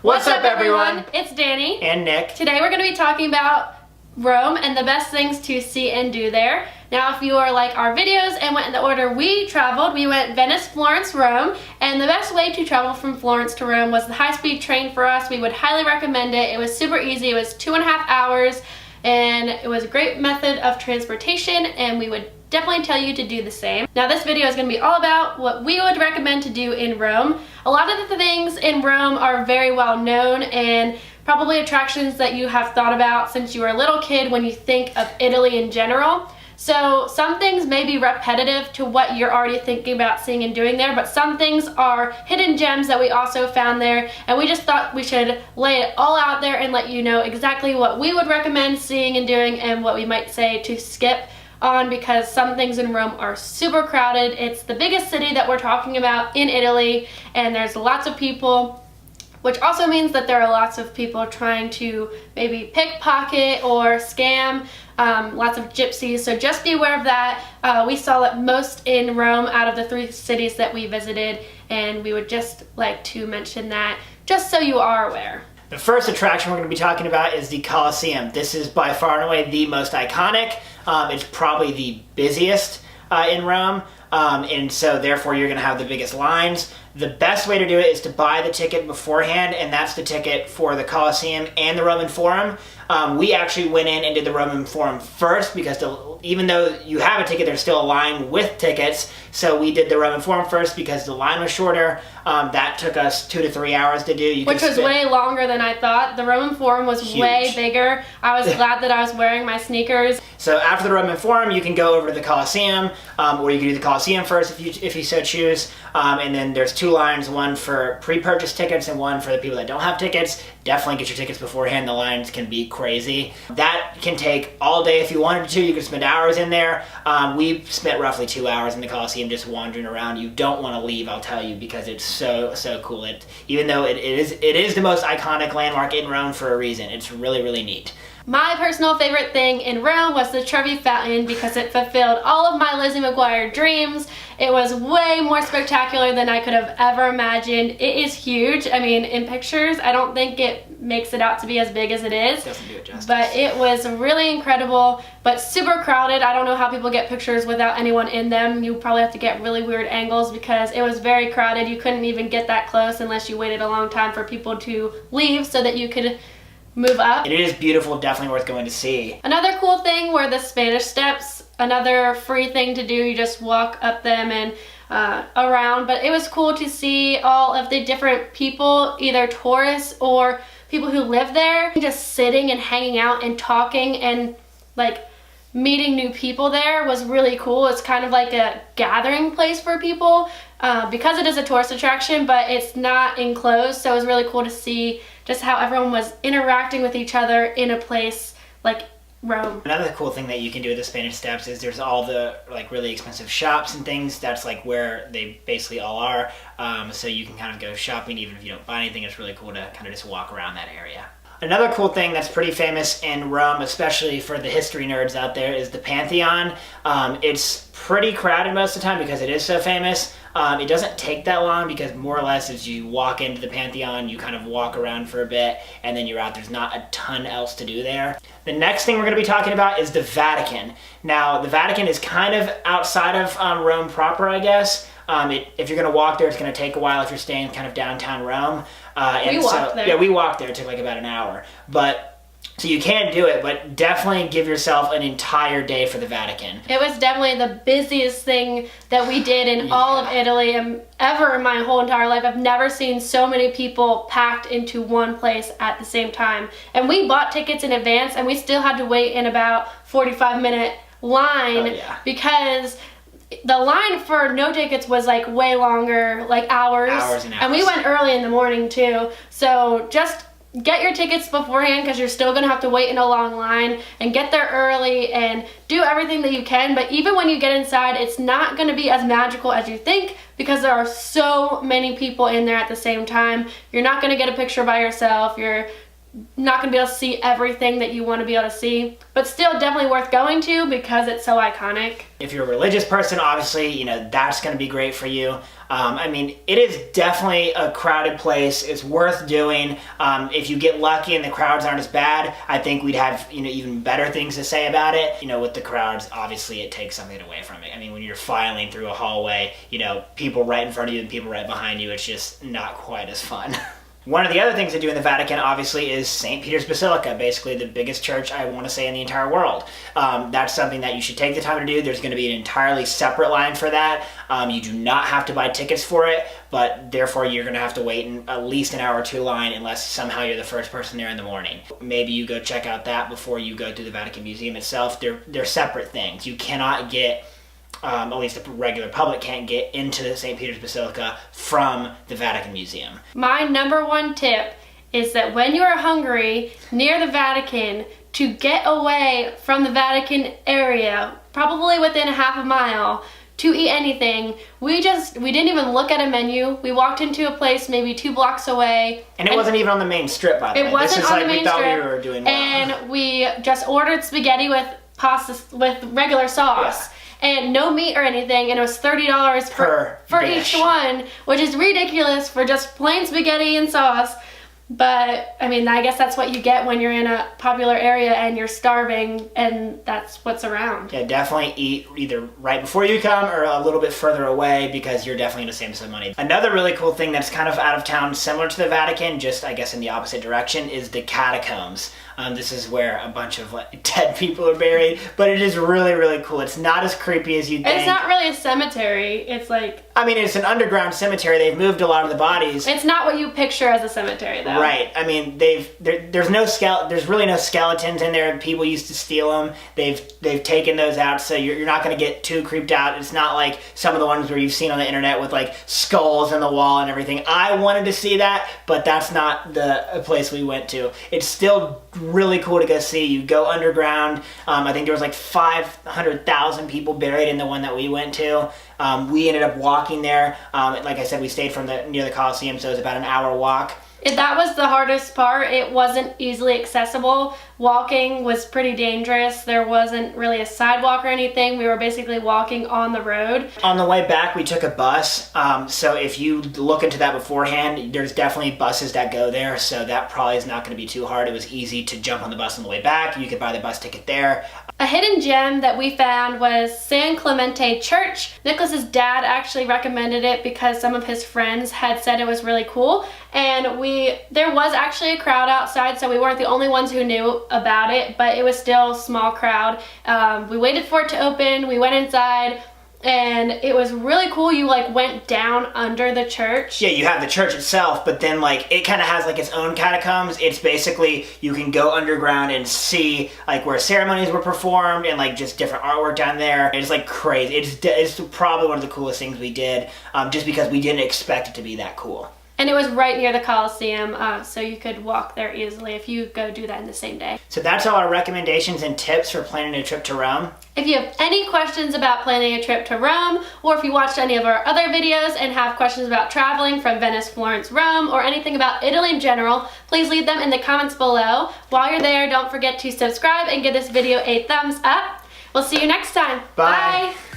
What's up, everyone? It's Danny and Nick. Today we're going to be talking about Rome and the best things to see and do there. Now, if you are like our videos and went in the order we traveled, we went Venice, Florence, Rome, and the best way to travel from Florence to Rome was the high-speed train for us. We would highly recommend it. It was super easy. It was 2.5 hours, and it was a great method of transportation, and we would definitely tell you to do the same. Now, this video is going to be all about what we would recommend to do in Rome. A lot of the things in Rome are very well known and probably attractions that you have thought about since you were a little kid when you think of Italy in general. So some things may be repetitive to what you're already thinking about seeing and doing there, but some things are hidden gems that we also found there, and we just thought we should lay it all out there and let you know exactly what we would recommend seeing and doing and what we might say to skip on, because some things in Rome are super crowded. It's the biggest city that we're talking about in Italy, and there's lots of people, which also means that there are lots of people trying to maybe pickpocket or scam, lots of gypsies, so just be aware of that. We saw it most in Rome out of the 3 cities that we visited, and we would just like to mention that just so you are aware. The first attraction we're going to be talking about is the Colosseum. This is by far and away the most iconic. It's probably the busiest in Rome, and so therefore you're going to have the biggest lines. The best way to do it is to buy the ticket beforehand, and that's the ticket for the Colosseum and the Roman Forum. We actually went in and did the Roman Forum first because even though you have a ticket, there's still a line with tickets. So we did the Roman Forum first because the line was shorter. That took us 2 to 3 hours to do. Which was way longer than I thought. The Roman Forum was huge. Way bigger. I was glad that I was wearing my sneakers. So after the Roman Forum, you can go over to the Colosseum, or you can do the Colosseum first if you so choose. And then there's 2 lines, one for pre-purchase tickets and one for the people that don't have tickets. Definitely get your tickets beforehand. The lines can be crazy. That can take all day if you wanted to. You can spend hours in there. We spent roughly 2 hours in the Colosseum just wandering around. You don't want to leave, I'll tell you, because it's so cool. Even though it is the most iconic landmark in Rome for a reason. It's really, really neat. My personal favorite thing in Rome was the Trevi Fountain because it fulfilled all of my Lizzie McGuire dreams. It was way more spectacular than I could have ever imagined. It is huge. I mean, in pictures, I don't think it makes it out to be as big as it is. Doesn't do it justice. But it was really incredible, but super crowded. I don't know how people get pictures without anyone in them. You probably have to get really weird angles because it was very crowded. You couldn't even get that close unless you waited a long time for people to leave so that you could move up. It is beautiful, definitely worth going to see. Another cool thing were the Spanish Steps. Another free thing to do, you just walk up them and around, but it was cool to see all of the different people, either tourists or people who live there, just sitting and hanging out and talking and like meeting new people there was really cool. It's kind of like a gathering place for people because it is a tourist attraction, but it's not enclosed, so it was really cool to see just how everyone was interacting with each other in a place like Rome. Another cool thing that you can do with the Spanish Steps is there's all the like really expensive shops and things. That's like where they basically all are. So you can kind of go shopping even if you don't buy anything. It's really cool to kind of just walk around that area. Another cool thing that's pretty famous in Rome, especially for the history nerds out there, is the Pantheon. It's pretty crowded most of the time because it is so famous. It doesn't take that long because more or less as you walk into the Pantheon, you kind of walk around for a bit and then you're out. There's not a ton else to do there. The next thing we're going to be talking about is the Vatican. Now, the Vatican is kind of outside of Rome proper, I guess. If you're going to walk there, it's going to take a while if you're staying kind of downtown Rome. We walked there. Yeah, we walked there. It took like about an hour. So you can do it, but definitely give yourself an entire day for the Vatican. It was definitely the busiest thing that we did in all of Italy and ever in my whole entire life. I've never seen so many people packed into one place at the same time. And we bought tickets in advance and we still had to wait in about 45-minute line because the line for no tickets was like way longer, like hours. Hours and hours. And we went early in the morning too. So just get your tickets beforehand because you're still going to have to wait in a long line, and get there early and do everything that you can. But even when you get inside, it's not going to be as magical as you think because there are so many people in there at the same time. You're not going to get a picture by yourself. You're not going to be able to see everything that you want to be able to see, but still definitely worth going to because it's so iconic. If you're a religious person, obviously, you know, that's going to be great for you. I mean, it is definitely a crowded place. It's worth doing. If you get lucky and the crowds aren't as bad, I think we'd have, you know, even better things to say about it. You know, with the crowds, obviously it takes something away from it. I mean, when you're filing through a hallway, you know, people right in front of you and people right behind you, it's just not quite as fun. One of the other things they do in the Vatican, obviously, is St. Peter's Basilica, basically the biggest church, I want to say, in the entire world. That's something that you should take the time to do. There's going to be an entirely separate line for that. You do not have to buy tickets for it, but therefore you're going to have to wait in at least an hour or two line unless somehow you're the first person there in the morning. Maybe you go check out that before you go to the Vatican Museum itself. They're separate things. You cannot get... at least the regular public can't get into the St. Peter's Basilica from the Vatican Museum. My number one tip is that when you are hungry near the Vatican, to get away from the Vatican area, probably within a half a mile, to eat anything, we didn't even look at a menu. We walked into a place maybe 2 blocks away. And it wasn't even on the main strip, by the way. It wasn't on the main strip. We thought we were doing well. And we just ordered spaghetti with pasta, with regular sauce. Yeah. And no meat or anything, and it was $30 for each one, which is ridiculous for just plain spaghetti and sauce. But, I mean, I guess that's what you get when you're in a popular area and you're starving, and that's what's around. Yeah, definitely eat either right before you come or a little bit further away because you're definitely going to save some money. Another really cool thing that's kind of out of town, similar to the Vatican, just I guess in the opposite direction, is the Catacombs. This is where a bunch of dead people are buried, but it is really, really cool. It's not as creepy as you'd think. It's not really a cemetery. It's like... I mean, it's an underground cemetery. They've moved a lot of the bodies. It's not what you picture as a cemetery, though. Right. I mean, there's really no skeletons in there. People used to steal them. They've taken those out, so you're not going to get too creeped out. It's not like some of the ones where you've seen on the internet with like skulls in the wall and everything. I wanted to see that, but that's not the place we went to. It's still really cool to go see. You go underground. I think there was like 500,000 people buried in the one that we went to. We ended up walking there. Like I said, we stayed near the Colosseum, so it was about an hour walk. That was the hardest part. It wasn't easily accessible. Walking was pretty dangerous. There wasn't really a sidewalk or anything. We were basically walking on the road. On the way back, we took a bus. So if you look into that beforehand, there's definitely buses that go there. So that probably is not going to be too hard. It was easy to jump on the bus on the way back. You could buy the bus ticket there. A hidden gem that we found was San Clemente Church. Nicholas's dad actually recommended it because some of his friends had said it was really cool. And there was actually a crowd outside, so we weren't the only ones who knew about it, but it was still a small crowd. We waited for it to open, we went inside, and it was really cool. You like went down under the church. Yeah, you have the church itself, but then like it kind of has like its own catacombs. It's basically, you can go underground and see like where ceremonies were performed and like just different artwork down there. It's like crazy. It's probably one of the coolest things we did, just because we didn't expect it to be that cool. And it was right near the Colosseum, so you could walk there easily if you go do that in the same day. So that's all our recommendations and tips for planning a trip to Rome. If you have any questions about planning a trip to Rome, or if you watched any of our other videos and have questions about traveling from Venice, Florence, Rome, or anything about Italy in general, please leave them in the comments below. While you're there, don't forget to subscribe and give this video a thumbs up. We'll see you next time. Bye. Bye.